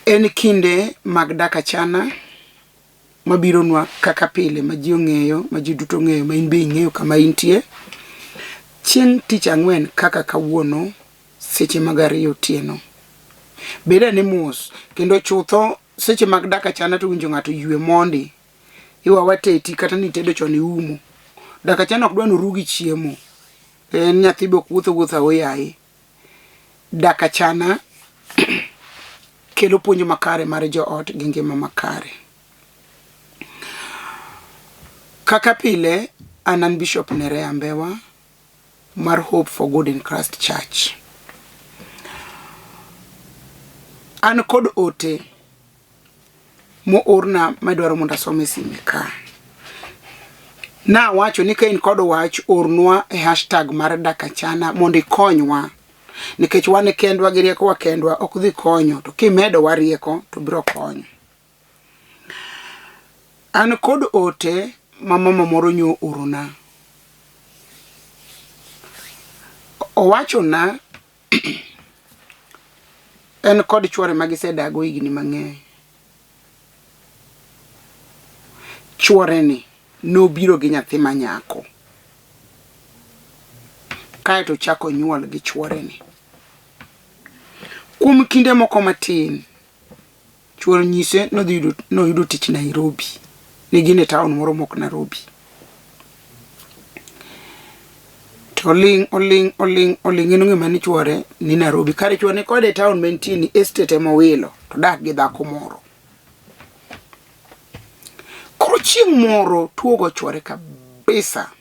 En kinde mag dak achana mabiro nwa kaka pile ma ji ong'eyo, ma ji duto ng'eyo, ma in be ing'eyo kama intie. Chieng' tich ang'wen kaka kawuono seche mag 2 otieno. Beda ni mos kendo chutho seche mag dak achana to winjo ng'ato ywe mondi. Iwa wateti kata ni tedo chon iumo. Dak achana ok dwa norugi chiemo. En nyathi be ok wuotho oyaye. Dak achana kelo puonj makare mar joot gi ngima makare. Kaka pile, an Bishop Nerea Mbewa mar Hope for Good in Christ Church. An kod ote mo orna madwaro mondo asome sime ka. Na wacho ni ka in kod wach ornwa e hashtag mar dak achana mondo ikonywa. Nikech wan kendwa gi rieko wa kendwa ok dhi konyo, to kimedo wa rieko to biro konyo. An kod ote mama moro nyo orona. Owacho na en kod chwore magisedago higni mang'eny. Chwore ni nobiro gi nyathi manyako. Kae to chako nyuol gi chwore ni. Kuom kinde moko matin, chwore nyise noyudo tich Nairobi. Negin e town moro mok Nairobi. To oling ino ng'ema ni chwore ni Nairobi. Kare chwore ni kode town mentie ni estate mowilo to dak gi dhako moro. Koro chieng' moro tuogo chwore kabisa.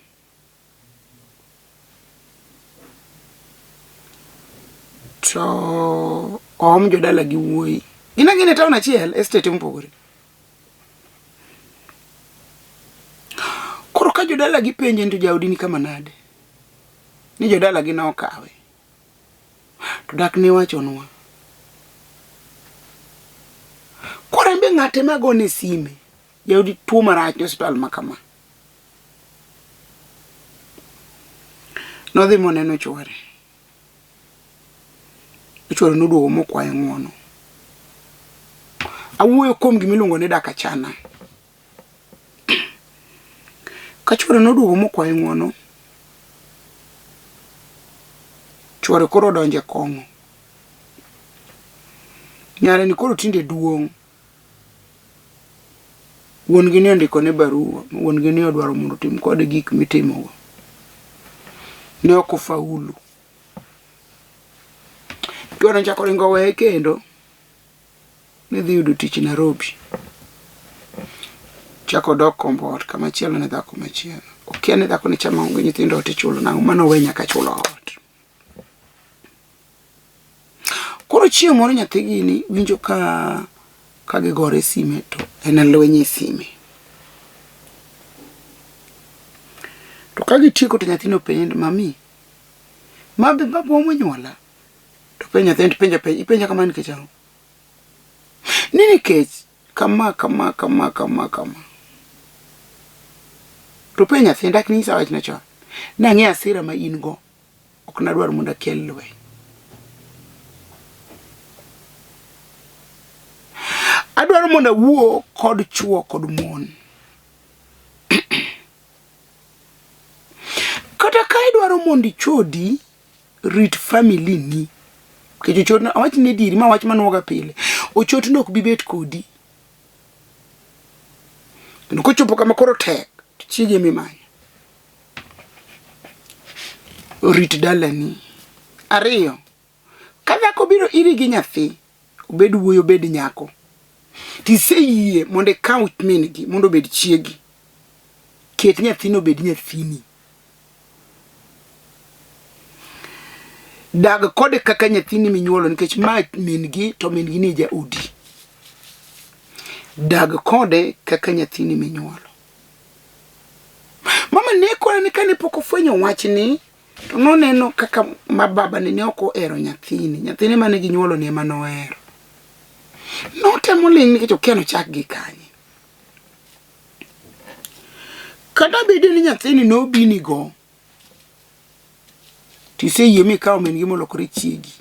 To jodala gi wuoi. Gin e town achiel, estate mopogore. Koro ka jodala gi penje to jaodi ni kama nade. Ni jodala gi na okawe. To dak ni wachonwa. Koro embe ng'ate magone sime. Jaodi tuo marach e hospital makama. Nodhi moneno chwore. Chwore noduogo mokwayo ng'uono. Awuoyo kuom gimiluongo ni dak achana. Ka chwore noduogo mokwayo ng'uono, chwore koro donje kong'o. Nyare ni koro tinde duong'. Wuon gi ne ondiko ne barua, wuon gi ne odwaro mondo tim kode gik mitimogo. Ne ok ofaulu. Chwore chako ringo weye kendo ne dhi yudo tich Nairobi. Chako dok kombot kama chielo ne dhako machielo. Okia ne dhako ni chama onge nyithindo ot chulo nang'o mano we nyaka chulo ot. Koro chieng' moro nyathi gini winjo ka gigore sime to en lwenye sime. To ka gitieko to nyathino penjo mami. Mabe babo monyuola. To penjo nyathino penja kama nikech ang'o. Nini kech kama. To penjo nyathi dak ni sawa chna chon. Nang'e asira ma in go. Ok nadwar mondo akel lweny. Adwaro mondo awuo kod chuo kod mon. Kata ka idwaro mondo ichodi rit family ni. Kecho chod awach ne diri ma wach manuoga pile. Ochot nok bibet kodi. Nuko chopo kama koro tek. Chije mimanya. Rit dalani. Ariyo. Kadha ko biro iri gi nyathi. Obed wuoyo obed nyako. Tiseyie mondo count min gi mondo bed chiegi. Ket nyathino bed nyathini. Dag kode kaka nyathini minyuolo nikech ma min gi to min gi ni jaudi. Dag kode kaka nyathini minyuolo. Mama ne kona ni kane poko fwenyo wach ni to noneno kaka mababa ne oko ero nyathini. Nyathini mane ginyuolo ne ema noero. Notemo ling nikech okiano chak gi kanye. Kata bedi ni nyathini no bini go. Tiseyie mi kawo min gi molokore chiegi.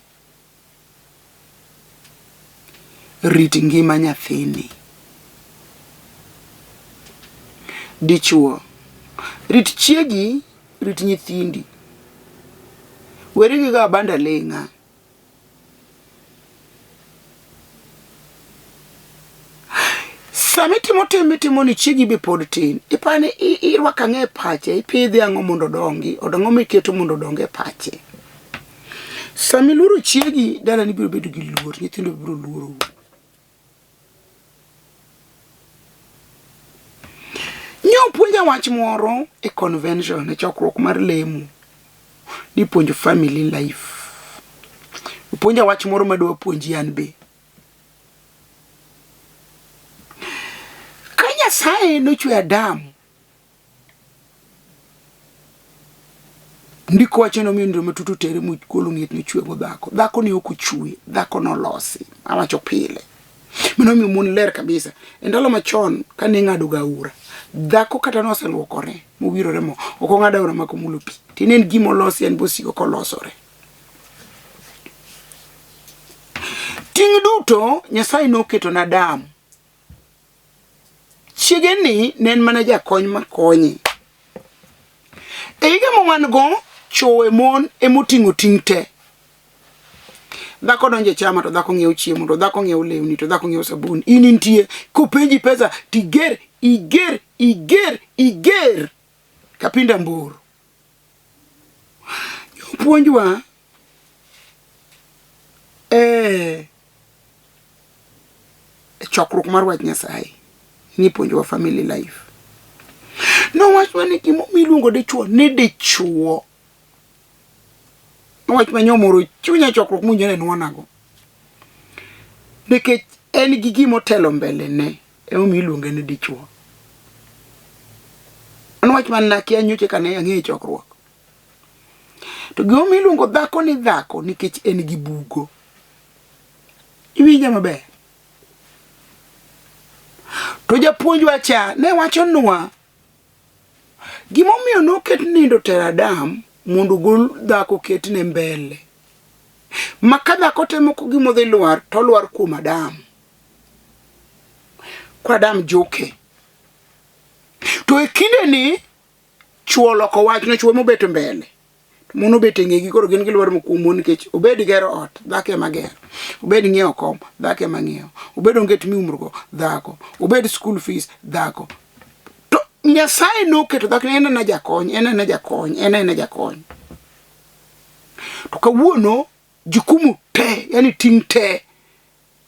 rit ngima nyathini. Dichuo, rit chiegi, rit nyithindi. Weri ga banda lenga. Mitimo ni chiegi be pod tin. Ipane irwaka ng'e pache, ipidhi ang'o mondo dongi, odang'o miketo mondo donge pache. Sami luoro chiegi, dala ni biro bedo gi luor, nyithindo biro luoro. Nyo puonja wach moro e convention, e chokruok mar lemo, ni puonjo family life. Puonja wach moro madwa puonji an be. Nyasaye nochwe Adam. Ndiko wacheno miyo matutu tere mukolo ng'et ni chwe go dhako. Dhako ni ok ochwe, dhako nolosi. Awacho pile. Mano miyo mon ler kabisa. Endalo machon kane ng'ado gaura. Dhako kata noseluokore, mowirore mo, ok ong'ado aora makomulo pi. Tinen gimo losi en bosiko kolosore. Ting duto Nyasaye noketo na Adam. Chiege ni nen mana jakony makonye. E higa ma wan go, chowe mon emoting'o ting' te. Dhako donje chama to dhako ng'iewo chiemo, to dhako ng'iewo lewni, to dhako ng'iewo sabun. In nitie kopenji pesa tiger, iger kapinda mburu. Puonjwa chokruok mar wach Nyasaye. Ni puonjwa family life. No wach mane gimo miluongo dichuo ne dichuo. No wach manyomoro chunya chokruok munjene nwanago. Nikech en gi gimo telo mbele ne emo miluonge ne dichuo. No wach man nakia nyoche kane ang'e chokruok. To gimo miluongo dhako ni dhako nikech en gi bugo. Iwinja maber. To japuonjwa cha ne wacho nwa gimomiyo noket nindo ter Adam mondo gol dhako ketne mbele. Maka dhako temo kugimo dhi lwar to lwar kuom Adam. Kwa Adam joke. To e kinde ni chuo loko wach no chuo mobet mbele. Mono bete ng'egi koro gin gilwar mokuom mon nikech obed gero ot dhako ema gero, obed ng'iewo kom dhako ema ng'iewo, obed onget miumrugo dhako, obed school fees dhako. To Nyasaye noketo dhako en na jakony. To kawuono jukumu te, yani ting' te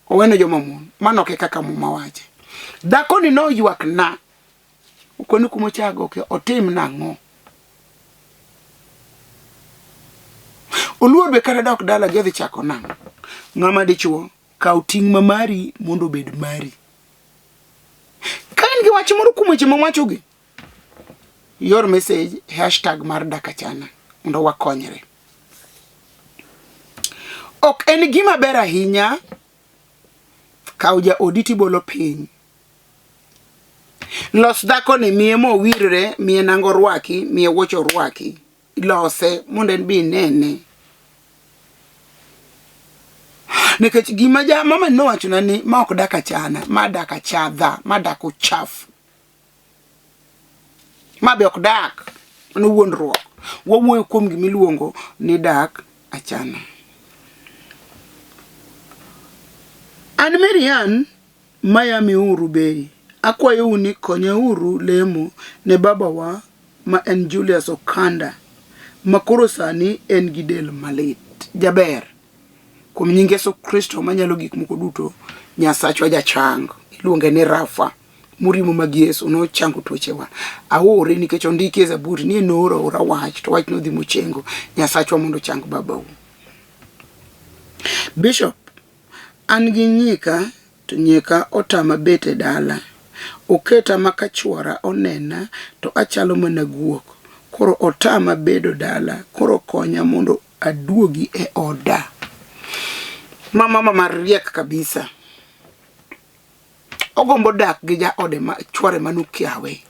oweno joma mon. Mano ke kaka mama wache. Dhako ni no ywak na. Ukoni kumochago ke otim nang'o. Oluor be kata dok dala gedhi chako nang'o. Ng'ama dichuo kaw ting' mamari mondo bed mari. Ka in gi wach moro kuom weche mawachogi, your message #mar DAK ACHANA mondo wakonyre. Ok en gima ber ahinya kaw ja oditi bolo piny. Los dhako ni miye mo wirre, miye nango rwaki, miye wocho rwaki. Lose mondo en bi nene. Nikech gima ja mama no wacho na ni ma ok DAK ACHANA, ma DAK achadha, ma DAK uchafu. Ma be ok dak, no wuondruok. Wawuoyo kuom gimiluongo ni DAK ACHANA. An Marian Miami uru bei. Akwayo uni konya uru lemo ne babawa ma en Julius Okanda. Makoro sani en gidel malit. Jaber. Kuom nying Yesu Kristo manyalo gik moko duto, Nyasachwa jachang. Iluonge ni Rafa. Murimo mag Yesu no chango tuochewa. Aore nikech ondiki e Zaburi ni nooro ora wach to wach no dhi mochengo. Nyasachwa mondo chang babau. Bishop, an gi nyika to nyika otama bete dala. Oketa makachuora onena to achalo mana guok. Koro otama bedo dala. Koro konya mondo aduogi e oda. Mama riek kabisa. Ogombo dak gi ja ode ma chwore manukiawe.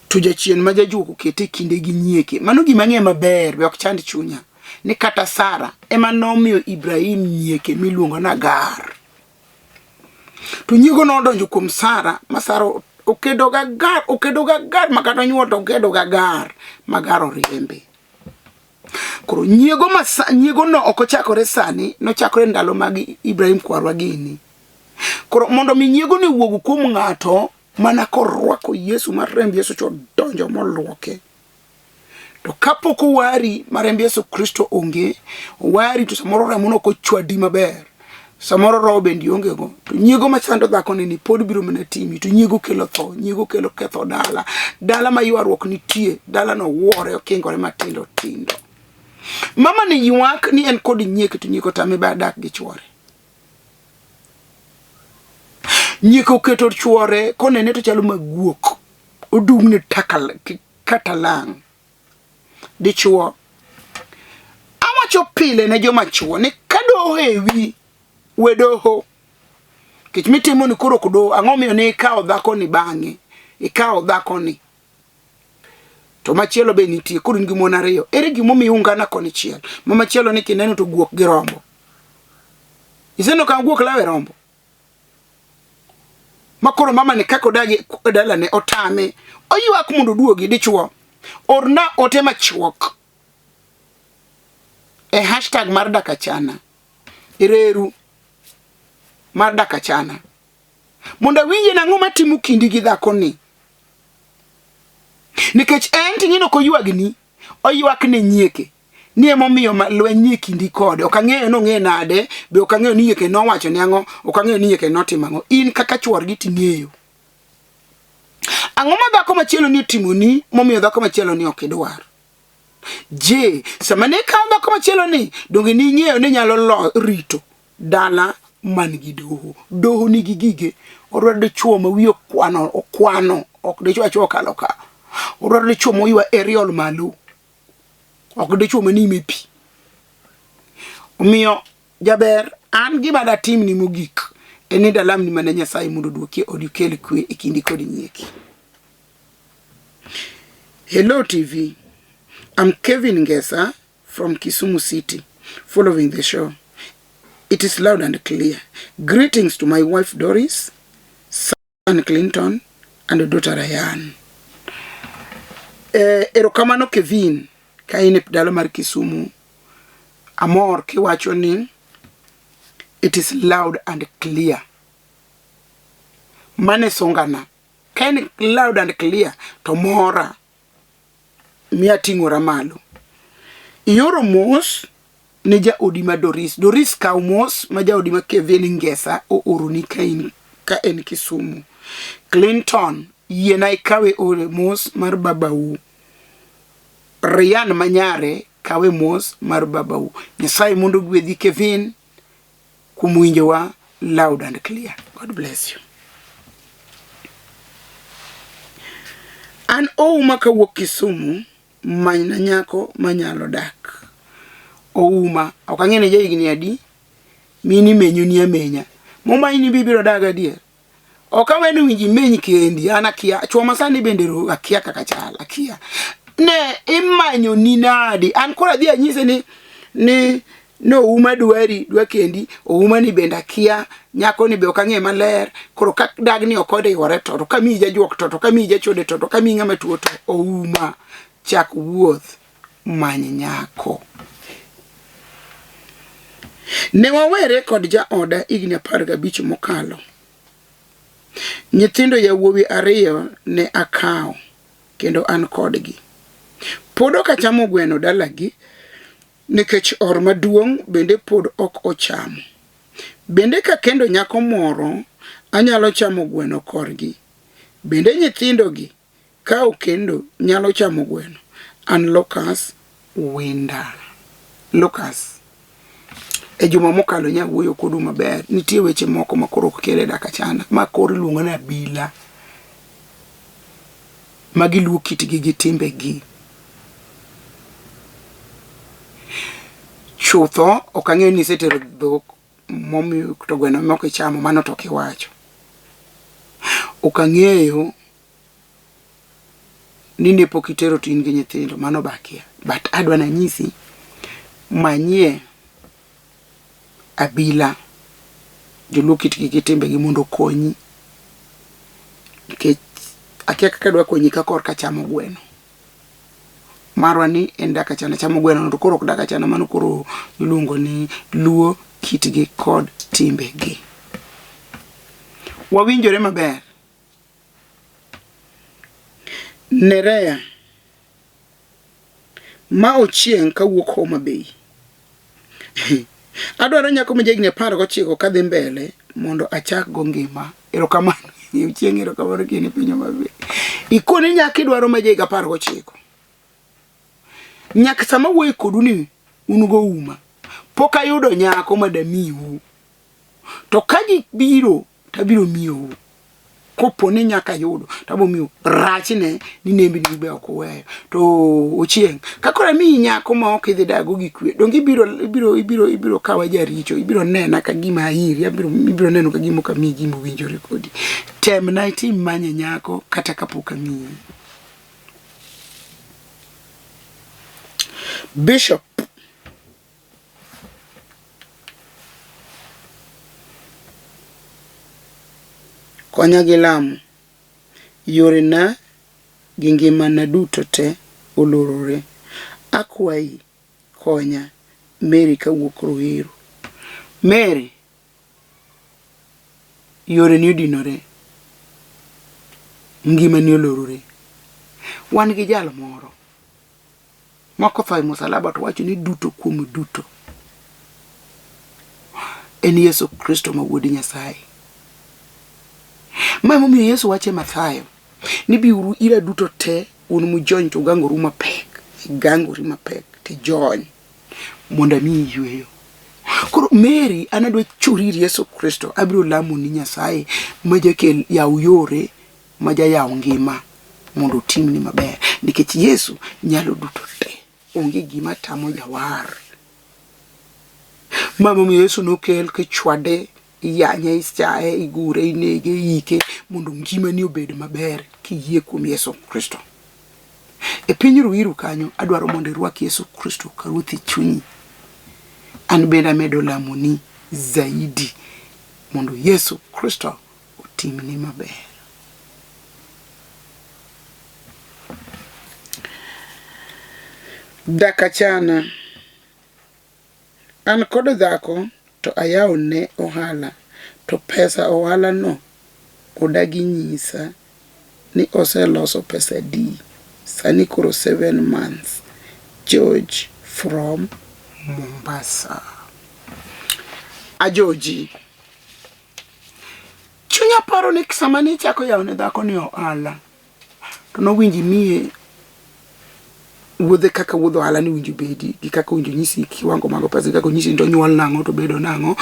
Tuja chien ma jajuoko kete kinde gi nyieke. Mano gima ng'e maber be ok chand chunya. ni kata Sara ema nomiyo Ibrahim nyieke miluongo na Agar. To nyiego nodonjo kuom Sara, ma Sara okedo ga Agar makata nyuol to okedo ga Agar ma Agar oriembe. Koro nyiego no ok ochakore sani, nochakore ndalo mag Ibrahim kwarwa gini. Koro mondo mi nyiego ni wuog kuom ng'ato mana korwako Yesu mar remb Yesu cho donjo moluoke. To kapok wari mar remb Yesu Kristo onge, wari to samoro ramono ko chwadi maber. Samoro roho bendi onge go. To nyiego machando dhako ni pod biro mana timi. To nyiego kelo tho, nyiego kelo ketho dala. Dala ma ywaruok nitie, dala no wuore okingore matindo tindo. Mama ni ywak ni en kod nyieke to nyieko tame ba dak gi chwore. Nyieko keto chwore konene to chalo maguok. Odumne katalang. Dichuo. Awacho pile ne joma chuo ni kadoho ewi wedoho. Kech mitimo ni kuro kudo ang'omiyo ni ikawo dhako ni bang'e. Ikawo dhako ni. To machielo be nitie koro ngi mon ariyo. Ere gimomiyo ungana koni chiel. Mama chielo ni kineno to guok gi rombo. Iseno ka guok lawe rombo. Makoro mama ni kako dagi dala ne otame. Oywak mondo duogi dichuo. Orna ote machuok. Hashtag mar DAK ACHANA. Ireru mar DAK ACHANA. Mondo winje na ng'oma timo kindi gi dhako ni. Nikech en ting'ino ko ywagni, oywak ne nyieke. Ni emomiyo lweny nie kindi kode. Ok ang'eyo no ng'e nade, be ok ang'eyo ni nyieke nowacho ni ang'o, ok ang'eyo ni nyieke notimo ang'o. In kaka chwor gi ting'eyo. Ang'o ma dhako machielo ni timoni, momiyo dhako machielo ni ok idwar. Je, sama ne kawo dhako machielo ni, donge ni ng'eyo ni nyalo rito dala man gi doho. Doho ni gige. Orwado dichuo ma wiyo okwano, ok dichuo achuo kalo ka. Orwado dichuo moywa aerial malo. Ok dichuo mani mepi. Omiyo jaber an gima da tim ni mogik. Eni dalam ni mana Nyasaye mondo duoki odikele kwe ikindi kodi nyieki. Hello TV. I'm Kevin Ngesa from Kisumu City, following the show. It is loud and clear. Greetings to my wife Doris, son Clinton, and daughter Ryan. Erokamano Kevin, kaine dala mar Kisumu. Amor kiwacho ni, it is loud and clear. Mane songana. Kaine loud and clear, tomora. Mia tingora malo. Iyoro mos neja odima Doris. Doris ka mos maja odima Kevin Ngesa o uruni ka en Kisumu. Clinton yena ikawe ore mos mar babau. Ryan manyare kawe mos mar babau. Nyasaye mondo gwedhi Kevin kumwinjowa loud and clear. God bless you. An ouma ka wuok Kisumu manyna nyako manyalo dak. Ouma ok ang'ene jaigni adi mini menyo ni amenya. Moma ini bibiro daga dier. Ok awene winji menyi kendi ana kia chwo masani bende ro akia kaka chal akia. Ne imanyo ni nadi an kora dhi anyise ni no uma dwa kendi ouma ni benda kia nyako ni be ok ang'e maler koro ka dagni okode yore to ka mi jajuok to ka mi jachode to ka mi ng'ama tuo to ouma chak wuoth many nyako. Ne wawere kod ja oda igni 15 mokalo. Nyithindo yawuowi ariyo ne akawo kendo an kodgi. Podo ka chamo gweno dalagi nikech or maduong' bende pod ok ochamo. Bende ka kendo nyako moro anyalo chamo gweno korgi. Bende nyithindo gi ka okendo nyalo chamo gweno. An Lucas Winda. Lucas. E juma mokalo nyawuoyo kodu maber. Nitie weche moko makoro kele DAK ACHANA. Makoro luongo na bila. Magiluo kitgi gi timbegi. Chutho ok ang'eyo ni setero dhok momiyo to gweno moko ichamo mano to kiwacho. Ok ang'eyo ni ne pok itero tin gi nyithindo mano bakia. But adwa na nyisi manye abila jolukitgi gi timbegi mondo konyi nikech akia kaka dwa konyi ka korka chamo gweno marwa ni en dak achana chamo gweno to koro dak achana mano koro iluongo ni luo kitgi kod timbegi. Wawinjore maber. Nerea ma ochieng kawuok Homa Bay. Adwaro nyako majegni 19 kadhi mbele mondo achak go ngima. Erokamano. Ochieng erokamano kini piny Homa Bay. Ikoni nyako idwaro majegi 19. Nyaka sama wuoyi kodu ni unugo uma. Pok ayudo nyako madamiu. To kaji biro tabiro miu. Kopo ni nyaka yudo tabo miu rachne ni nembi ni be okuweyo to ochieng kakora mi nyako ma ok idhi dago gi kwe dongi ibiro kawa jaricho ibiro nena ka gima iri ibiro neno ka gima ka mi gima winjore kodi tem na itim manye nyako kata kapok ami. Bishop konya gi lamo yore na gi ngima na duto te olorore. Akwayi konya Mary kawuok Ruiru. Mary yore ni odinore ngima ni olorore. Wan gi jal moro moko fai musalaba to wacho ni duto kuom duto en Yesu Kristo ma wuod Nyasaye. Mama mi Yesu wache Mathayo ni biuru ira duto te un mujony to gangoru mapek gangori mapek te jony monda mi yweyo. Koro Mary anadwa churiri Yesu Kristo abiro lamo ni Nyasaye majakel yaw yore maja yaw ngima mondo timni maber nikech Yesu nyalo duto te onge gima tamo jawar. Mama mi Yesu nokel ke chwade yanye ischae igure inege ike mondo ngima ni obed maber kiyie kuom Yesu Kristo. E piny Ruiru kanyo adwaro mondo irwak Yesu Kristo ka ruoth chunyi. An bende amedo lamoni zaidi mondo Yesu Kristo otimni maber. Dak achana. An kodo dhako to ayaw ne ohala to pesa ohala no odagi nyisa ni oseloso pesa di sani koro 7 months. George from Mombasa. Ajoji chunya paro ni samani chako yaw ne dhako ni ohala to no winji mie wuodhe kaka wuodho ohala ni winji bedi gi kaka winji nyisi kiwango mago pesa kaka nyisi ndo nyuol nango to bedo nango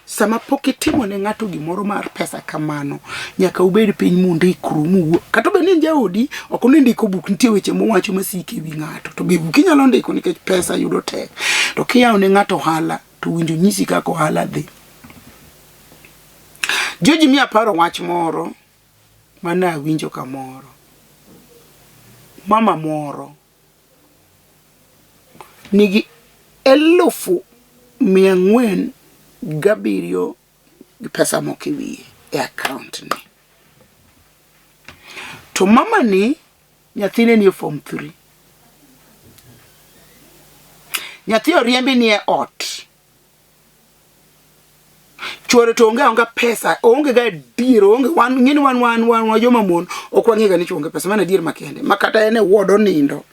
sama pokitimo ne ngato gimoro mar pesa kamano nyaka ubed piny mundikru muwuo kata be ni jaodi ok ni ndiko buk nitie weche mowacho masike wi ngato to be buk inyalo ndiko nikech pesa yudo tek to kiyaw ne ngato ohala to winjo nyisi kaka ohala dhi. Joji mi aparo wach moro mana winjo kamoro. Mama moro nigi 400,000 gabiriyo pesa mokiwie e account ni. To mama ni nyathine ni form 3. Nyathi oriembi ni e ot. Chwore to onge pesa, onge ga diro, onge wan ngini wan joma mon okwangega ni chonge pesa mana dir makende. Makata ene wodo nindo.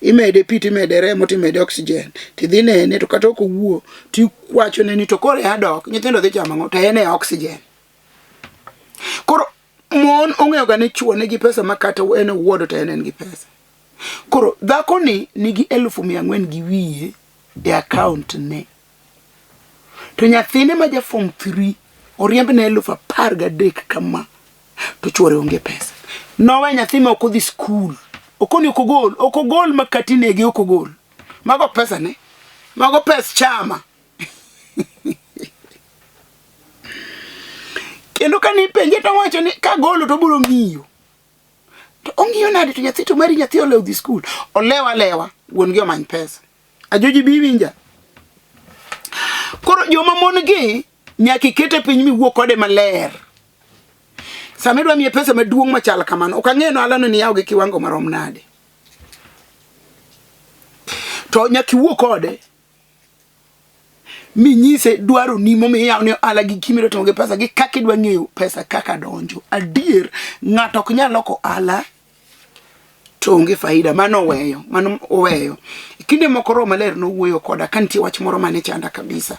Imede piti imede remo timede oxygen. Tidhine ene to kata ok owuo ti kwacho ne ni to kore adok nyithindo dhi chama ngo to ene oxygen. Koro mon ong'eyo ga ni chuo nigi pesa makata ene wodo to ene nigi pesa. Koro dhako ni nigi 400,000 gi wiye e account ne. To nyathine ma ja form 3 oriemb ne 13,000 kama to chwore onge pesa. Nowe nyathi ma ok dhi school. Okoni okogol makati negi okogol. Mago pesa ne. Mago pesa chama. Kendo kani penje to wacho ni ka golo to biro ngiyo. To ongiyo nade to nyathi to mari nyathi olew dhi school. Olewa wuon gi omany pesa. Ajoji biwinja. Koro joma mon gi nyaki kete piny miwuok kode maler. Samedwa miye pesa maduong' machal kamano, ok ang'eno alano ni yaw gi kiwango marom nade. To nyaki wuok kode minyise dwaro ni momiyo ne ala gi kimiro to gi pesa gi kaka idwa ng'eyo pesa kaka donjo. Adier ng'ato ok nyal loko ala to onge faida mano oweyo. Kinde moko Roho Maler no wuoyo koda ka nitie wach moro mane chanda kabisa.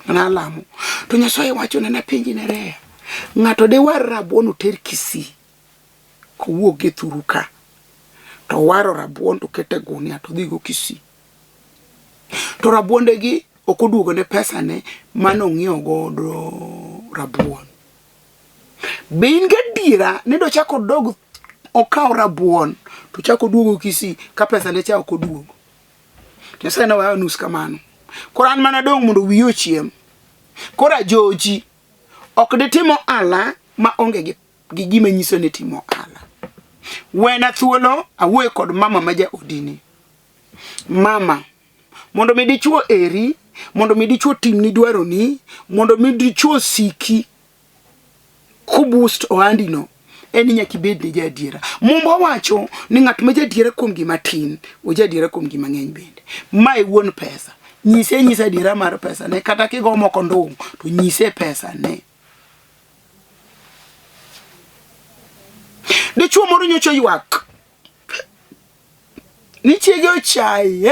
Na alamo. To Nyasaye wacho na penji ne Rea. Ng'ato de war rabuon oter Kisii. Kowuok gi thuru ka. To waro rabuon to kete gunia to dhi go Kisii. To rabuonde gi ok oduogo ne pesa ne mano ng'iewo godo rabuon. Be in gadiera ni do chako dog okaw rabuon to chako duogo Kisii ka pesa ne cha ok oduogo. Nyasaye na wayo nus kamano. Koran mana dong mondo wiyo chiem. Kora joji ok de timo ala ma onge gi gima nyiso ni timo ala. Wena thuolo awuoyo kod mama maja odini. Mama, mondo mi dichuo eri, mondo mi dichuo tim ni dwaro ni, mondo mi dichuo siki kuboost ohandi no. Eni nyaki bed ni jadiera. Mumbo wacho ni ng'at ma jadiera kuom gima tin, o jadiera kuom gima ng'eny bende. Mae wuon pesa. Nyise adiera mar pesa ne, kata kigo moko ndong to nyise pesa ne. Dichuo moro nyocho ywak. Ni chiege ochai,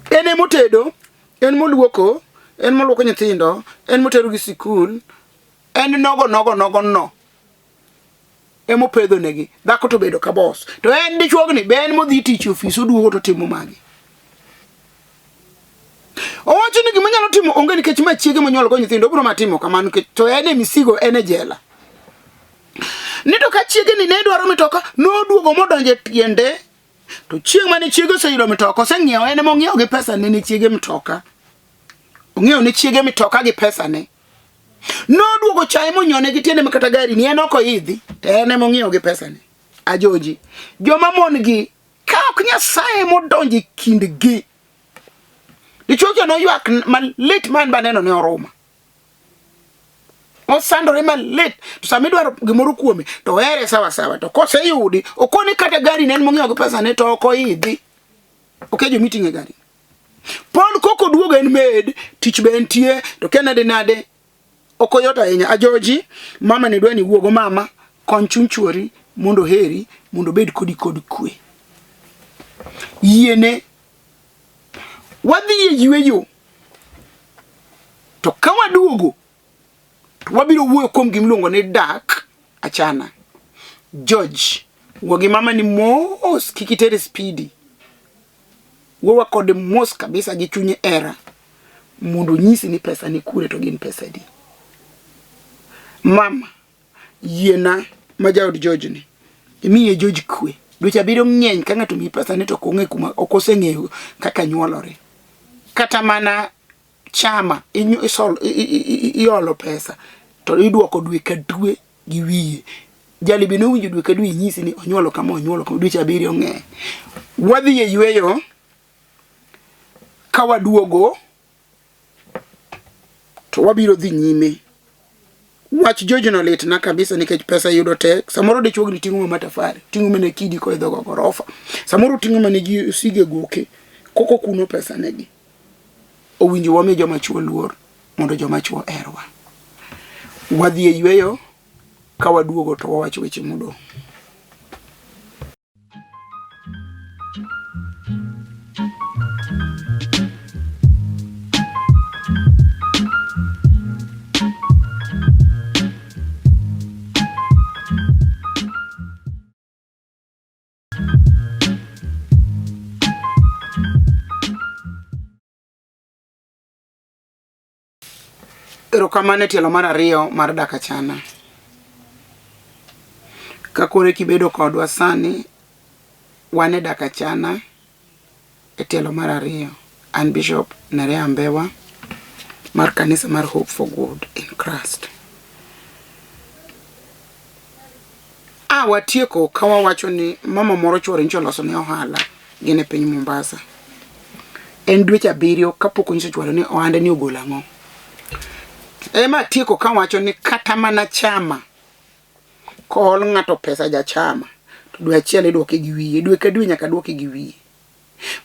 ene motedo, en moluoko nyithindo, en motero gi sikul, en nogo. Emo pedho negi, dhako to bedo ka boss. To en dichuogni, be en modhi tich ofis oduogo to timo magi. Owacho ni gima nyalo timo onge nikech ma chiege monyuol go nyithindo, obiro matimo kamano to ene misigo ene jela. Nito ka chiege ni ne dwaro mitoka, noduogo modonje tiende. To chieng' mane chiege oseyudo mitoka, oseng'iewo ene mong'iewo gi pesa ne chiege mitoka. Ong'iewo ne chiege mitoka gi pesa ne. Noduogo chaye monyone gi tiende makata gari ni en oko idhi, to ene mong'iewo gi pesa ne. Ajoji, joma mon gi ka ok Nyasaye modonje kindgi. Dichuo no ywak malit man baneno ne oruma. Osandore malit. To sami dwaro gimoro kuome to ere sawa to kose yudi okoni kata gari ne mong'iewo gi pesa ne to oko idhi. Okejo meeting e gari. Pon koko duogo en med tich be entie to kenade nade okoyota ahinya. Ajoji, mama ne dwani wuogo mama kon chuny chuori mondo heri mondo bed kodi kwe. Yiene wadhi yweyo to ka waduogo to wabiro wuoyo kuom gimluongo ni DAK ACHANA. George, wogi mama ni mos kikitere speedy. Wowa kod mos kabisa gi chunye era mondo nyisi ni pesa ni kure to gin pesa di. Mama, yiena majaod George ni. Imiye George kwe. Dweche biro ng'eny ka ng'ato mi pesa ni to konge kuma okoseng'eyo kaka nyuolore. Kata mana chama iolo pesa to iduoko dwe ka dwe gi wiye. Jali bino winjo dwe ka dwe nyisi ni onyuolo kama dweche abiriyo ng'eny. Wadhi e yweyo ka waduogo to wabiro dhi nyime. Wach George no lit na kabisa nikech pesa yudo tek. Samoro dichuo ni ting'o matafari, ting'o mene kidi ko idho gorofa. Samoro ting'o mene ji sige goke. Koko kuno pesa negi. Owinjo wame joma chuo luor mondo joma chuo erwa. Wadhi e yweyo ka waduogo to wawacho weche modong'. Erokamano tielo mar ariyo mar DAK ACHANA. Kakore kibedo kodwa sani wane DAK ACHANA e tielo mar ariyo. An Bishop Nerea Mbewa mar kanisa mar Hope for Good in Christ. Watieko ka wawacho ni mama moro chuore ncho loso ne ohala gine piny Mombasa. En dweche 7 kapok onyiso chwalo ni ohande ni ogolo ang'o. Ema tieko kawacho ni kata mana chama kool ng'ato pesa ja chama to dwe achiel idwoke gi wiye, dwe ka dwe nyaka dwoke gi wiye.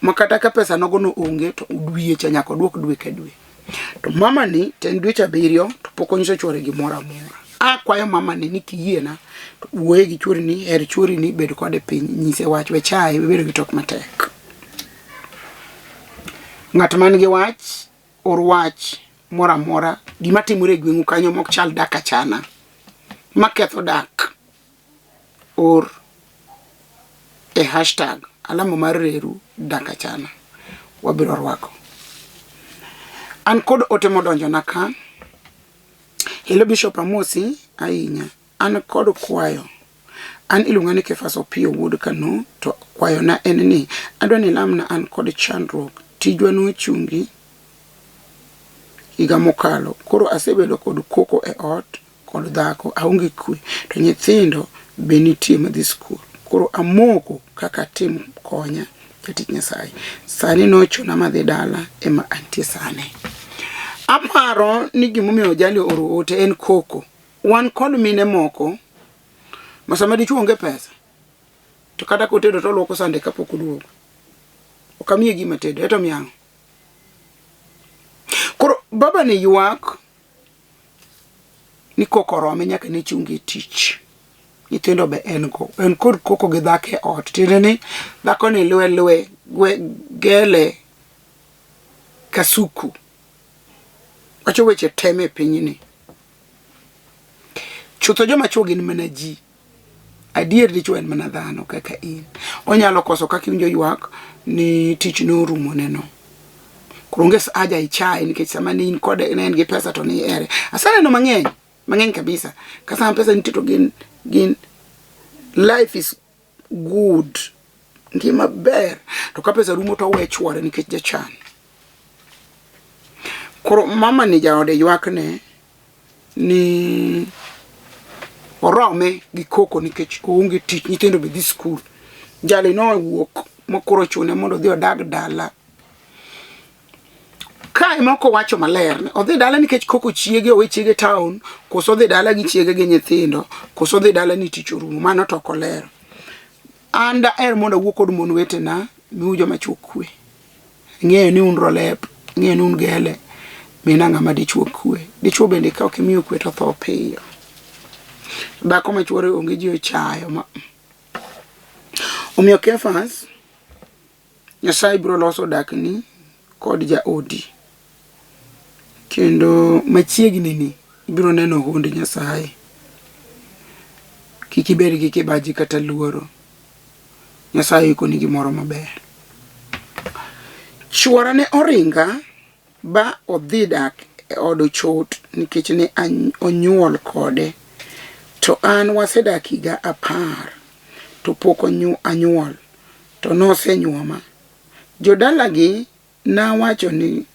Makata ka pesa nogono onge to wiye cha nyaka dwok dwe ka dwe. To mama ni ten dweche 7 to pok onyiso chwore gimoro amora. Akwayo mama ni kiyiena to wuoye gi chwori ni, her chwori ni, bed kode piny, nyise wach we chaye, bedo gi tok matek. Ng'at man gi wach or wach mora mora gima timore gweng'u kanyo mok chal dak achana maketho dak or hashtag alama mar reru dak achana wabiro rwako. An kod ote modonjo na ka. Hello Bishop Amosi ahinya. An kod kwayo. An iluonga ni Kefaso Pio Wood Kano to kwayo na en ni adwani lamna an kod chandruok tijwa no chungi higa mokalo. Koro asebedo kod koko e ot kod dhako aonge kwe to nyithindo be nitie madhi skul. Koro amoko kaka tim konya jatich Nyasaye. Sani nochuna madhi dala ema antie sane. Aparo ni gimomiyo jali oro ote en koko. Wan kod mine moko masama dichuo onge pesa to kata kotedo to lwoko sande kapok oduogo. Okamiye gima tedo eto miyango. Koro baba ni yuak ni koko rome nyaka ne chungi tich. Nyithindo be en kod koko gi dhake ot. Tinde ni dhako ni lwe gele kasuku. Wacho weche teme piny ni. Chutho joma chuo gin mana ji. Adier dichuo en mana dhano kaka in. Onyalo koso kaka iwinjo yuak ni tich no rumo neno. Kurunges aja ichae nikech sama ni in kode en gi pesa to ni ere. Asana no mang'eny kabisa. Kasa pesa nitito gin life is good. Ngima ber. To ka pesa rumo to we chwore nikech jachan. Koro mama ni jaode yuak ne ni orome gi koko nikech oonge tich, nyithindo be dhi skul. Jali no wuok mokoro chune mondo dhi odag dala. Kai moko wacho maler, odhi dala nikech koko chiege owe chiege town, koso dhi dala gi chiege gi nyithindo, koso dhi dala ni tich orumo, mano to kolero. Anda mondo wuok kod mon wetena, miu joma chuo kwe. Ng'eyo ni un rolep, ng'eyo ni un gele. Mina ng'ama dichuo kwe. Dichuo bende ka ok imiyo kwe to tho piyo. Dhako ma chuore onge ji ochayo ma. Omiyo Kefas, Nyasaye biro loso dakni kod ja odi. Kendo machiegni ni ibiro neno honde Nyasaye. Kik ibed gi kibaji kata luoro. Nyasaye iko ni gimoro maber. Chuora ne oringa ba odhi dak e od chot nikech ne onyuol kode. To an wasedak higa 10 to pok anyuol to nosenyuoma. Jodalagi na wacho ni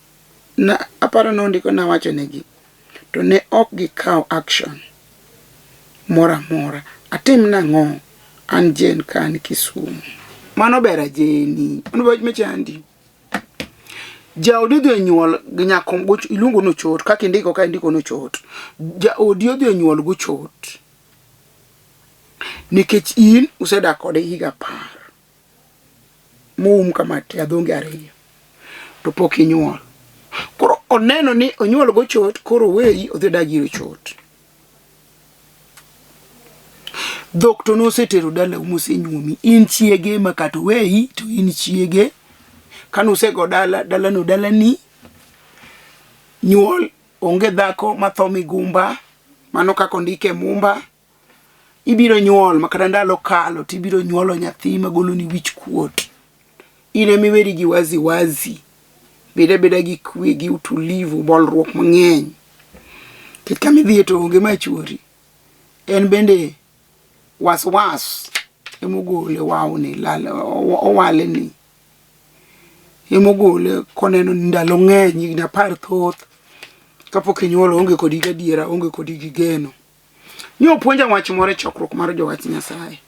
na aparo nondiko na wacho negi to ne ok gikaw action mora atim nang'o an jen kan Kisumu. Mano bera jeni ono baj mechandi. Jaodi dhi nyuol gi nyakom go iluongo no chot kaka indiko ka indiko no chot. Jaodi odhi nyuol go chot. Nikech in usedak kode higa 10. Kamate adhonge 2. To pok inyuol. Koro oneno ni onyuol go chot, koro weyi odhi dagiro chot. Dhok to nosetero dala umosenyuomi. In chiege makato weyi to in chiege. Kanusego dala no dala ni nyuol onge dhako mathomi gumba mano kako ndike mumba. Ibiro nyuol makata ndalo kalo tibiro nyuolo nyathi magolo ni wich kuot. Ine miweri gi wazi beda gi kwe gi utulivu bolruok mang'eny. Kikami dhi to onge machuori en bende was emogole wawne owale ni emogole koneno ndalo ng'eny na par thoth kapok inyuolo onge kodi gadiera onge kodi gigeno. Nyo puonja wach more chokruok mar jowach Nyasaye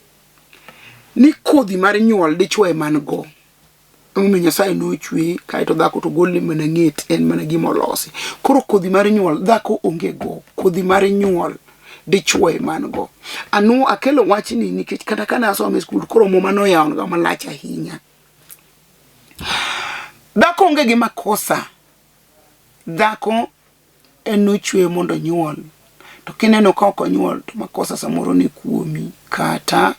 ni kodhi mar nyuol dichwo man go Omiyo Nyasaye nochwe kae to dhako to golne mana ng'et, en mana gima olosi. Koro kodhi mar nyuol dhako onge go, kodhi mar nyuol dichwo man go. Anu akelo wachni nikech kata kana asome skul koro muma noyawo ga malach ahinya. Dhako onge gi makosa. Dhako en nochwe mondo nyuol. To kineno ka ok onyuol to makosa samoro ni kuomi kata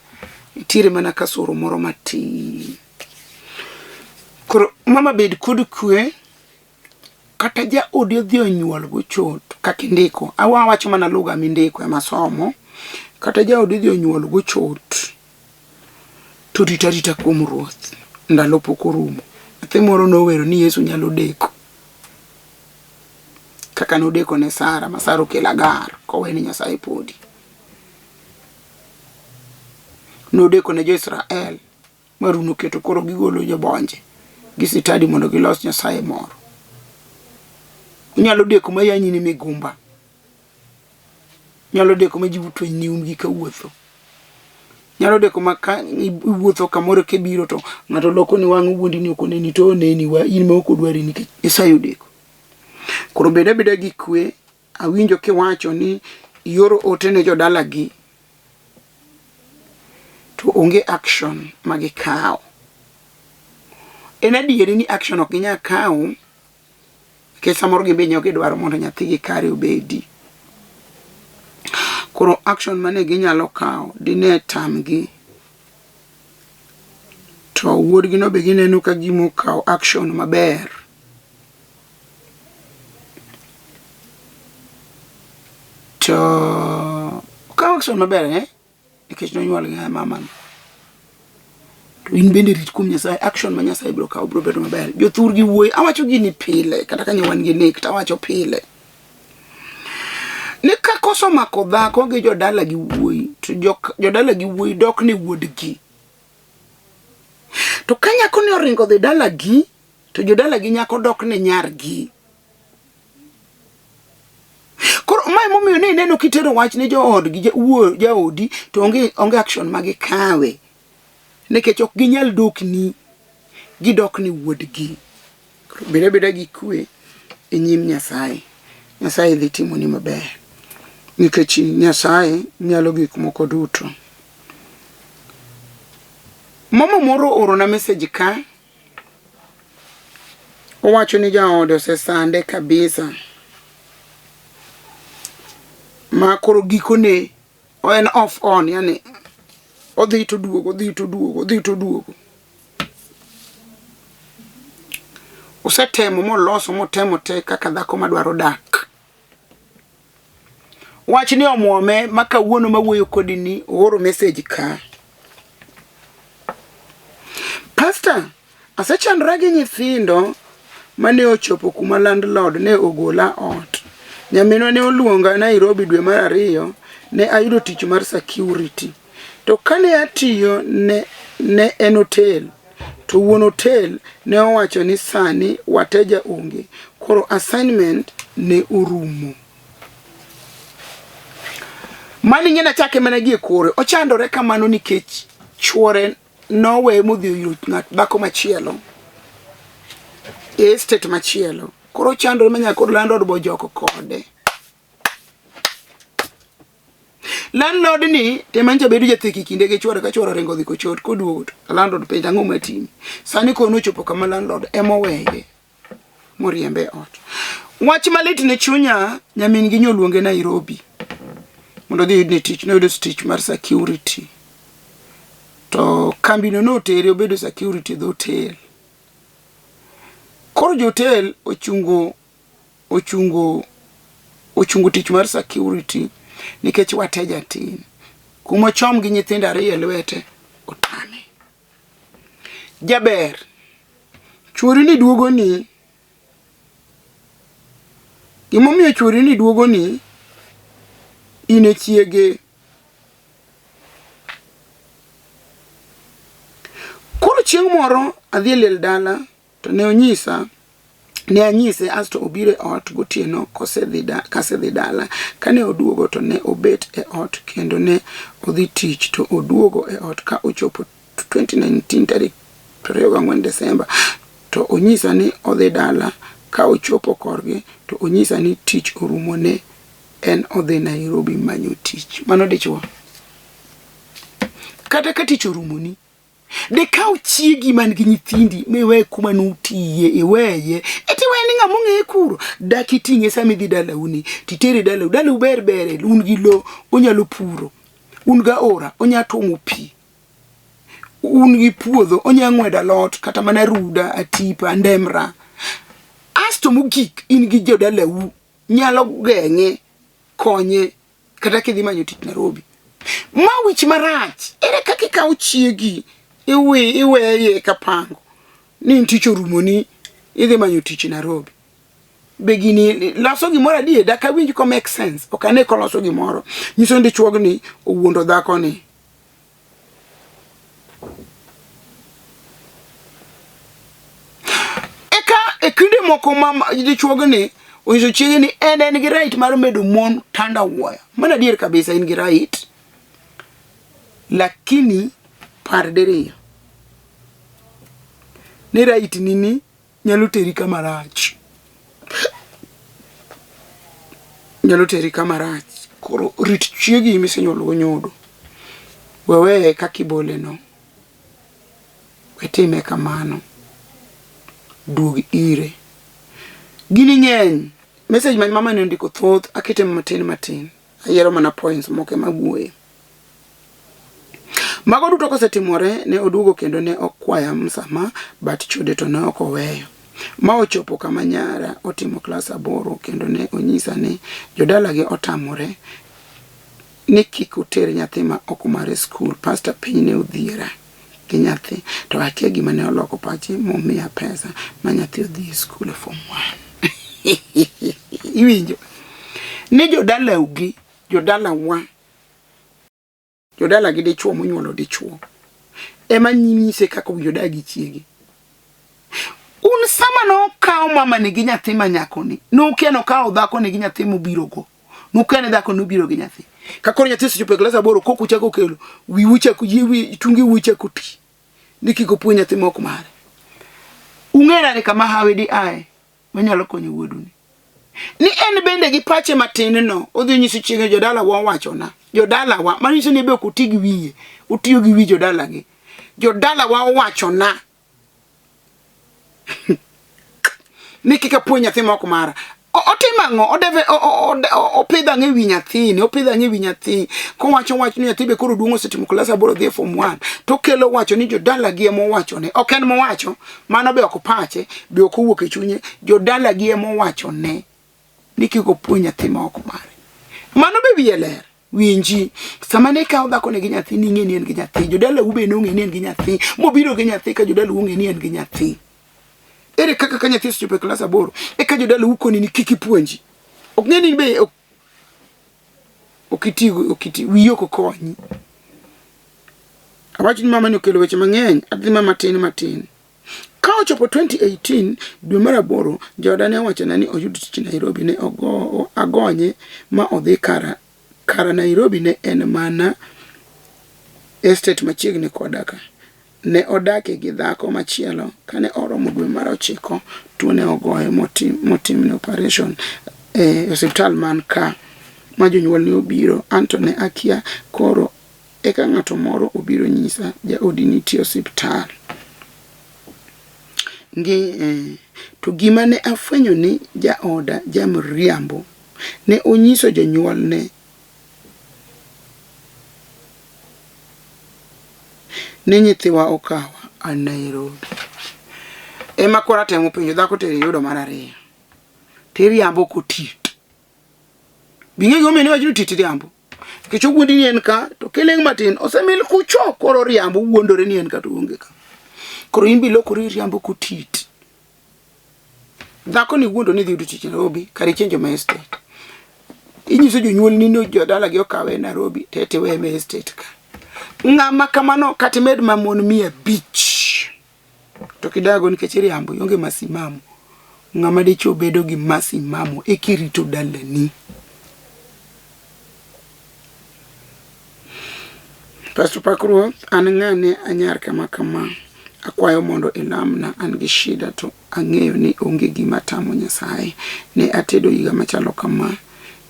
itire mana kasoro moro mati. Koro mama bed kod kwe kata ja odi odhi onyuol go chot kaka indiko. Awacho mana lugha mindiko e masomo. Kata ja odi odhi onyuol go chot. To rita kuom ruoth. Ndalo pok orumo. Nyathi moro nowero ni Yesu nyalo deko. Kaka nodeko ne Sara, ma Sara okelo Agar, koweni Nyasaye podi. Nodeko ne Jo-Israel, maruno keto koro gigolo jobonje. Gisitadi mondo gilos Nyasaye moro. Nyalo deko ma yanyi ni migumba. Nyalo deko ma jibuto ni umgi ka wuotho. Nyalo deko ma ka iwuotho kamoro kebiro to ng'ato loko ni wang' wuondi ni okone ni to neni wa in ma ok odwari nikech Nyasaye deko. Koro beda gi kwe, awinjo kiwacho ni yoro ote ne jodala gi to onge action magikaw. En adieri ni action ok ginya kaw ke samoro gimbe ok dwaro mondo nyathi gi kare obedi. Koro action mane ginyalo kaw dine tamgi. To wuodgi no be gineno ka gimo kaw action maber. To kaw action maber nikech nonyuol gi mama. To in bende rit kuom Nyasaye, action ma Nyasaye biro kaw biro bedo maber. Jothur gi wuoyi awacho gini pile kata ka nyawan gi nek tawacho pile. Ne ka koso mako dhako gi jodala gi wuoyi, to jodala gi wuoyi dok ne wuodgi. To ka nyako ne oringo dhi dala gi, to jodala gi nyako dok ne nyargi. Koro mai momiyo ne neno kitero wach ne jood gi jaodi to onge action magikawe. Nikech ok ginyal dokni, gidok ni wuodgi. Beda gi kwe e nyim Nyasaye. Nyasaye dhi timo ni maber. Nikech Nyasaye nyalo gik moko duto. Mama moro oro na message ka. Owacho ni jaode osesande kabisa. Ma koro gikone o en off on, yani odhi to duogo. Usetemo moloso motemo te kaka dhako madwaro dak. Wach ni omuome maka wuono mawuoyo kodi ni oro message ka. Pastor, asechandra gi nyithindo mane ochopo kuma landlord ne ogola ot. Nyamino ne oluonga Nairobi dwe mar 2 ne ayudo tich mar security. To kane atiyo ne en hotel. To wuon hotel ne owacho ni sani wateja onge. Koro assignment ne orumo. Mani ngena chake managi kore. Ochandore kamano nikech chuore nowe modhi yut ng'at dhako machielo. Estate machielo. Koro chandore manya kod landlord bojoko kode. Landlord ni temanja bedu jathiki kinde ge chuore ka chuore rengo dhi kochot koduogo. Landlord penja ang'o matimi. Sani kono chopo kama landlord emoweye moriembe ot. Wach malit ne chunya nyamin gi nyoluonge Nairobi. Mondo dhi ne tich no do stitch mar security. To kambino no tere obedo security do hotel. Koro jo hotel ochungo tich mar security nikech wateja tin. Kuma chom gi nyithindo 2 lwete otame. Jaber. Chuori ni duogo ni. Gimomiyo chuori ni duogo ni ine chiege. Koro chieng' moro adhi lel dala to ne anyise asto obire ot gotieno kasedhi dala. Kane oduogo to ne obet e ot kendo ne odhi tich to oduogo e ot ka ochopo 2019 tarik 24 Desemba to onyisa ni odhi dala ka ochopo korgi to onyisa ni tich orumone en odhi Nairobi manyo tich. Mano dichwo. Kata ka tich orumoni de ka chiegi man gi nyithindi mewe kuma nutiye iweye eti weni ngamo ng'e kuro dak itinge sami dhi dala uni titere dala ber un gi lo onyalo puro un ga ora onya tuomo pi un gi puodho onya ng'weda lot kata mana ruda atipa ndemra asto mugik in gi jodala u nyalo geng'e konye kata kidhi manyo tich Nairobi ma wich marach ere kaka ka chiegi iweye kapango ni tich orumoni idhi manyo tich Nairobi begini loso gimoro adie daka winj ko make sense okane ko loso gimoro nyiso ndi chuogni owuondo dhako ni ekinde moko mama dichuogni onyiso chiege ni en gi right mar medo mon tanda wuoya mana dier kabisa in gi right lakini par deriyo ne right nini nyalo teri kamarach koro rit chiegi misenyolo nyodo wewe kakibole no wetime kamano dug ire gini ng'eny message man mama ne ndiko thoth akete matin ayiero mana points moke mabuoye mago duto kosetimore ne oduogo kendo ne okwaya msama but chode to ne okoweyo ma ochopo kama nyara otimo klas 8 kendo ne onyisa ni jodala gi otamore ni kik oter nyathi ma okumare school pastor piny ne odhiera gi nyathi to akia gima ne oloko pachi momiya pesa ma nyathi odhi school form 1 iwinjo ni jodala ugi jodala wa jodala gi dichuo monyuolo dichuo ema nyise kaka jodagi chiegi un sama no kao mama ni gi nyathi manyako ni no keno kao dhako ni gi nyathi mobiro go no kene dhako no biro gi nyathi kakoro nyathi sechopo klasa 8 koku chako kelo wi ucha ku yiwi tungi ucha kuti nikiko puonja nyathi moko mare ung'era ni kama hawedi ae manyalo konyo wuoduni ni en bende gi pache matin no odhi nyiso chiege jodala wa wachona jodala wa maniso ni be kutigi wiye utiyo gi wi jodala gi jodala wa wachona nikika puonja nyathi moko mara otimango odeve opidha ngewi nyathini opidha ngewi nyathi ko wacho ni nyathi be koro duongo setimo klasa 8 dhi form 1 to kelo wacho ni jodala gi emo wacho ne ok en mo wacho mano be okupache be okuwuok e chunye jodala gi emo wacho ne nikiko puonja nyathi moko mare mano be wiye ler winji sama ne ka dhako ne gi nyathi ni ng'eni en gi nyathi jodala ube no ng'eni en gi nyathi mobiro gi nyathi ka jodala ng'eni en gi nyathi ere kaka kanya thiso chope klasa 8 e ka jodala ukoni ni kiki puonji ok ng'eni be okiti wiyo ko konyi awachi ni mama ni okelo weche mang'eny adhi mama matin ka ochopo 2018 dwe mar 8 joda ne wacho ni oyud tich Nairobi ne agonye ma odhi kara Nairobi ne en mana estate machiegni kodaka ne odake gi dhako machielo kane oromo dwe mar 9 tuo ne ogoye motim ne operation hospital man ka ma jonyuol ne obiro Antone akia koro eka ng'ato moro obiro nyisa ja odini tiyo hospital to gima ne afwenyo ni ja oda jamriambo ne onyiso jonyuol ne nyithiwa okawa a Nairobi ema kora temo penjo dhako teri yudo mar 2 teriambo kotit binge go mene wajuru tiriambo kicho gundi ni en ka to keleng matin osemil kucho koro riambo wuondore ni en ka to onge ka koro imbi lokori riambo kotit dhako ni wuondo ni dhi yudo tich Nairobi kari chenjo ma estate inyiso jonyuol ni no jodala gi okawe Nairobi tete we me estate ka ng'ama kamano katimed mamon 500 to kidago nikech riambo yonge masimamo ng'ama dicho bedo gi masimamo ekirito dalani Pastor Pakruo an ng'ane anyar kama akwayo mondo ilamna an gi shida to ang'eyo ni onge gima tamo Nyasaye. Ne atedo higa machalo kama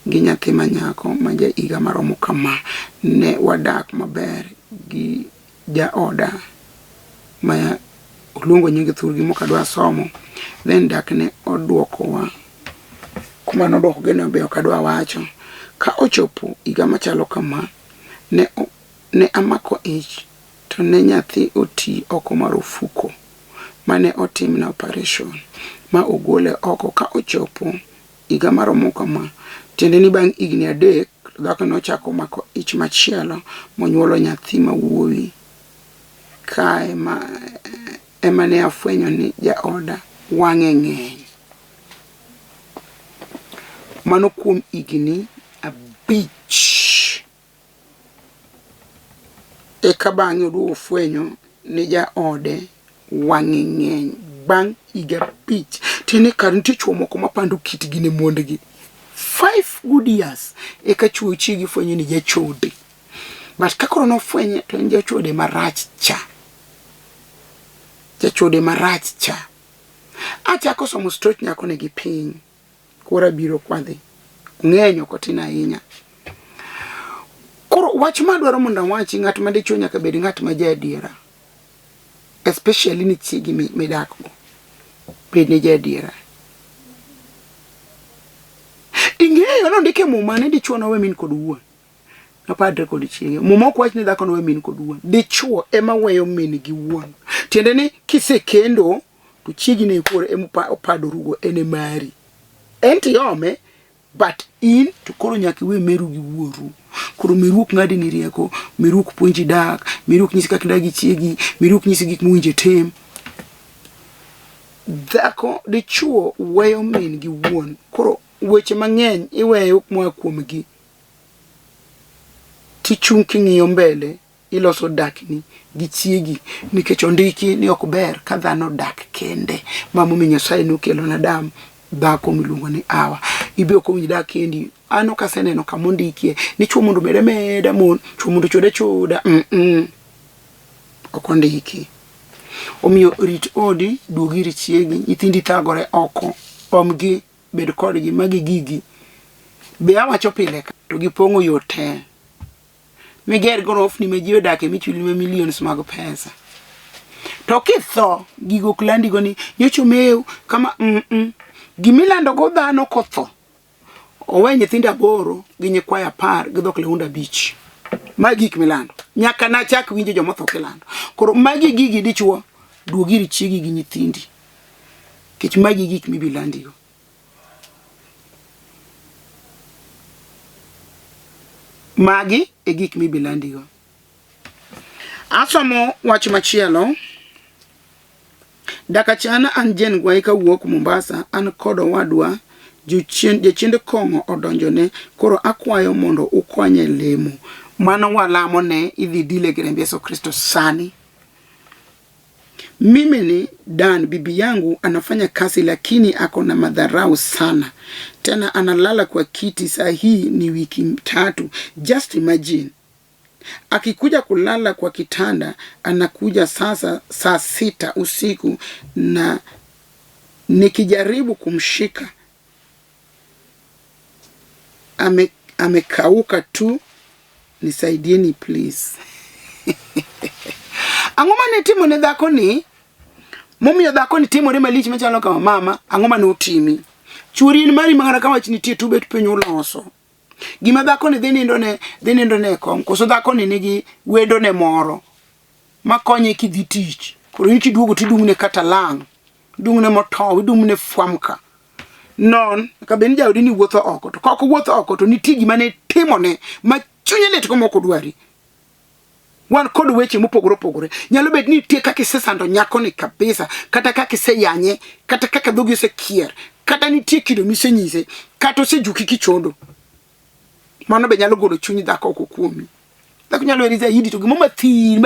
gi nyathi manyako ma ja higa maromo kama. Ne wadak maber gi ja oda ma oluongo nyinge thurgi mokadwa somo. Then dak ne oduokowa kuma nodwoko gene be okadwa wacho. Ka ochopo higa machalo kama ne amako ich to ne nyathi oti oko marufuko mane otim na operation ma ogole oko. Ka ochopo higa maromo kama tiende ni bang' higni 3 dhako nochako mako ich machielo monyuolo nyathi ma wuowi. Kae ema ne afwenyo ni ja oda wang'e ng'eny. Mano kuom higni 5. Eka bang'e oduogo fwenyo ni ja ode wang'e ng'eny bang' higa 5. Tiende kar nitie chuo moko mapando kitgi ne mondgi 5 good years eka chuo chigi fwenyo ni ja chode. But kakoro no fwenye to en ja chode marach cha. Ja chode marach cha. Achako somo straight nyako ne gi piny. Kora biro kwadhi. Ng'enyo kotina ahinya. Koro wach madwaro mondo wachi ng'at ma dichuo nyaka bed ng'at ma jadiera. Especially ni chigi midakgo. Bed ni jadiera. Ing'eyo no ndike muma ne dichuo no we min kod wuon. Na padre kod chiege. Muma ok wach ni dhako no we min kod wuon. Dichuo ema weyo min gi wuon. Tiende ni kisekendo to chigi ne kore ema opado rugo ene mari. Enti yome but in to koro nyaka we meru gi wuoru. Koro miruk ng'adi ni rieko, miruk puonji dak, miruk nyisi kaka idagi chiegi, miruk nyisi gik muwinje tem. Dhako dichuo weyo min gi wuon. Koro weche mang'eny iweyo moa kuomgi. Tichung' king'iyo mbele iloso dakni gi chiegi nikech ondiki ni ok ber ka dhano dak kende. Mamo mi Nyasaye nokelo na dam dhako miluongo ni Hawa. Ibiro konyi dak kendi. Ano kaseneno kamondikie ni chuo mondo meda mon, chuo mondo choda. Ok ondiki. Omiyo rit odi, duogiri chiegi, nyithindi thagore oko, omgi bed kodgi magi gigi. Be awacho pile ka to gipong'o yote. Miger gorofni ma ji odake michuli ma millions mag pesa. To kitho gigo klandi go ni nyocho meu kama gimilando go dhano kotho. Owe nyithinda 8 gi nyikwaya 10 gi dhok leunda 5. Magi gik milando. Nyaka na chak winjo jomotho kilando. Koro magi gigi dichuo duogiri chiegi gi nyithindi. Kech magi gik mibilandigo. Magi e gik mibilandigo. Asomo wach machielo. Dak achana an jen gwai ka wuok Mombasa an kodo wadwa jochiende kong'o odonjone. Koro akwayo mondo ukonye lemo. Mano walamo ne idhi dile grembe Yesu Kristo sani. Mimi ni Dan, bibi yangu anafanya kazi lakini ako na madharau sana. Tena analala kwa kiti saa hii ni wiki 3. Just imagine. Akikuja kulala kwa kitanda anakuja sasa saa 6 usiku na nikijaribu kumshika amekauka tu. Nisaidieni please. Angoma ne timo ne dhako ni momiyo dhako ni timo ne malich machalo kama mama. Angoma no timi churi ni mari mangana kama chini tie tubet penyo loso gima dhako ni dhinindo ne kom koso dhako ni nigi wendo ne moro makonye kidhi tich. Koro niki duogo tidungne kata lang dungne motow dungne fwamka non ka ben jawdi ni wuotho oko to koko wuotho oko to niti gima ne timo ne ma chunye lit komoko dwari. Wan kod weche mopogore nyalo bet ni tie kaka sesando nyako ni kabisa kata kaka seyanye kata kaka dhogi se kier kata ni tie kido misenyise kata se juki kichondo. Mano be nyalo golo chunyi dhako oko kuomi. Dhako nyalo eriza yidi to gimoma thin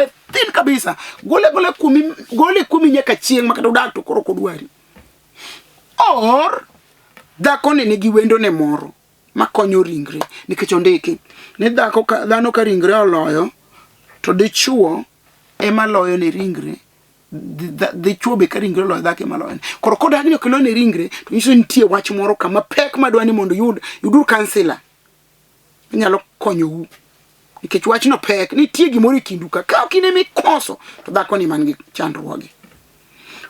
kabisa gole kuomi nyaka chieng makata udak to koro kodwari. Or dhako ni nigi wendo ne moro makonyo ringre nikech ondiki ni dhano ka ringre oloyo to dichuo ema loyo ne ringre dhi chuobe ka ringre lo dhake maloen. Koro koda ni okelo ne ringre to nyiso nitie wach moro kama pek madwani mondo yudur kansila nyalo konyo u. Nikech wach no pek nitie gimoro kindu ka okine mikoso to dhako ni man gi chandruoge.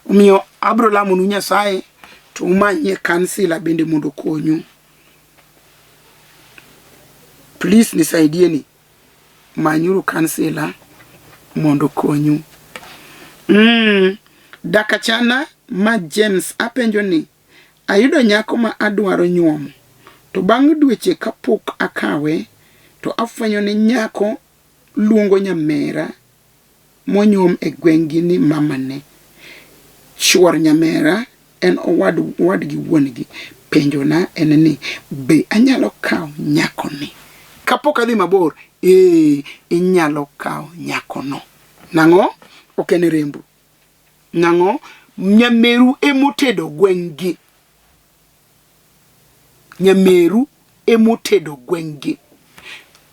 Omiyo abro lamo nu Nyasaye to umanye kansila bende mondo konyu. Please nisaidieni manyuru kansila mondo konyu. DAK ACHANA ma James apenjo ni ayudo nyako ma adwaro nyuomo to bang' dweche kapok akawe to afwenyo ni nyako luongo nyamera monyuom e gwengi ni mamane. Chuor nyamera en owad gi wuongi. Penjo na en ni be anyalo kawo nyako ni kapok adhi mabor? Inyalo kawo nyako no. Nang'o? Okene rembu. Nang'o? Nyameru emotedo gwengi. Nyameru emotedo gwengi.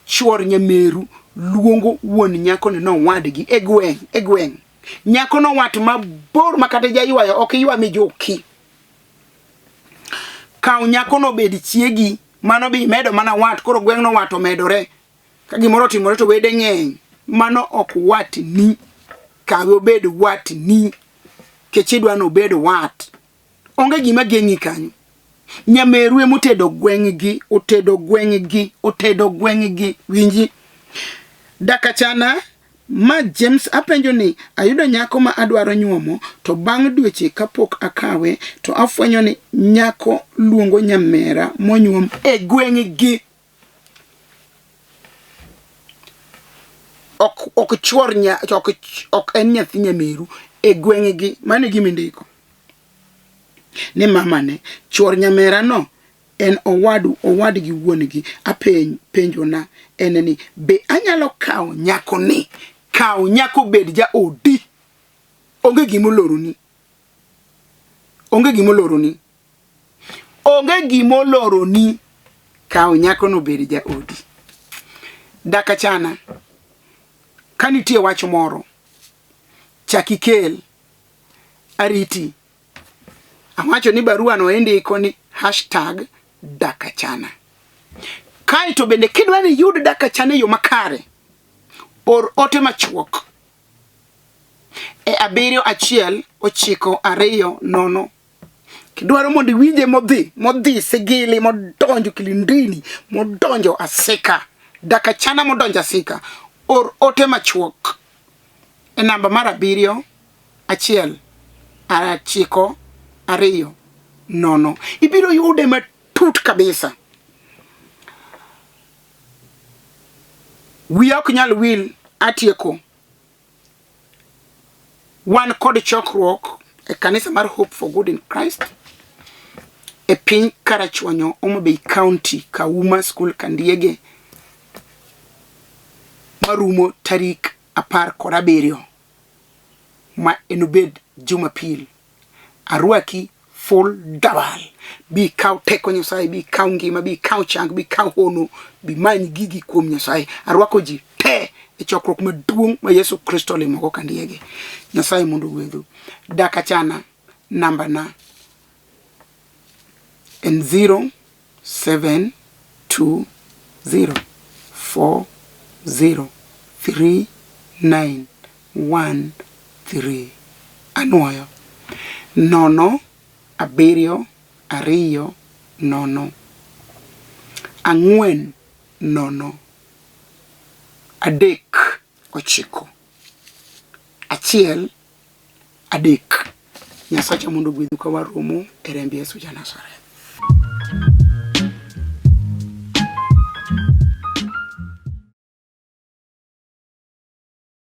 Chuor nyameru luongo wuon nyako ni no wadgi e gweng. Nyako no wat mabor makate jaywayo ok ywa mi joki. Kaw nyako no bed chiegi mano bi medo mana wat koro gweng no wat omedore. Ka gimoro timore to wede ng'eny. Mano ok wat ni. Kawe obed wat ni. Kechidwa no bed wat. Onge gima gengi kanyo. Nyameru emotedo gwenggi, otedo gwenggi. Winji. DAK ACHANA ma James apenjo ni ayudo nyako ma adwaro nyuomo to bang' dweche kapok akawe to afwenyo ni nyako luongo nyamera monyuom e gwenggi. Ok chuor ok en nyathi nyameru e gwenggi. Mane gima ndiko ni mamane. Chuor nyamera no en owad gi wuongi. Penjo na en ni be anyalo kawo nyako ni? Kawo nyako bed ja odi. Onge gimoloroni. Kawo nyako no bed ja odi. DAK ACHANA kanitie wach moro chakikel ariti. Awacho ni barua no indiko ni #DAK ACHANA. Kai to bende kidwa ni yud DAK ACHANA yo makare or ote machuok e 71920. Kidwaro mondo winje modhi sigili modonjo Kilindini modonjo Asika. DAK ACHANA modonjo Asika or ote machuok e namba mar 71920. Ibiro yude matut kabisa. Wiya ok nyal wil atieko. Wan kod chokruok e kanisa mar Hope for Good in Christ e piny Karachuonyo, Homabay County, Kauma School Kandiege, marumo tarik 17 ma enobed Jumapil. Arwaki full dabal. Bi kaw teko Nyasaye, bi kaw ngima, bi kaw chang, bi kaw hono, bi manyi gigi kuom Nyasaye. Arwako ji te e chokruok maduong' ma Yesu Kristo limogo Kandiege. Nyasaye mondo gwedhu. DAK ACHANA namba na en 0720403913. Anuoyo 07220 409 1 3 Nyasacha mondo gwedhu ka waromo e remb Yesu ja Nazareth.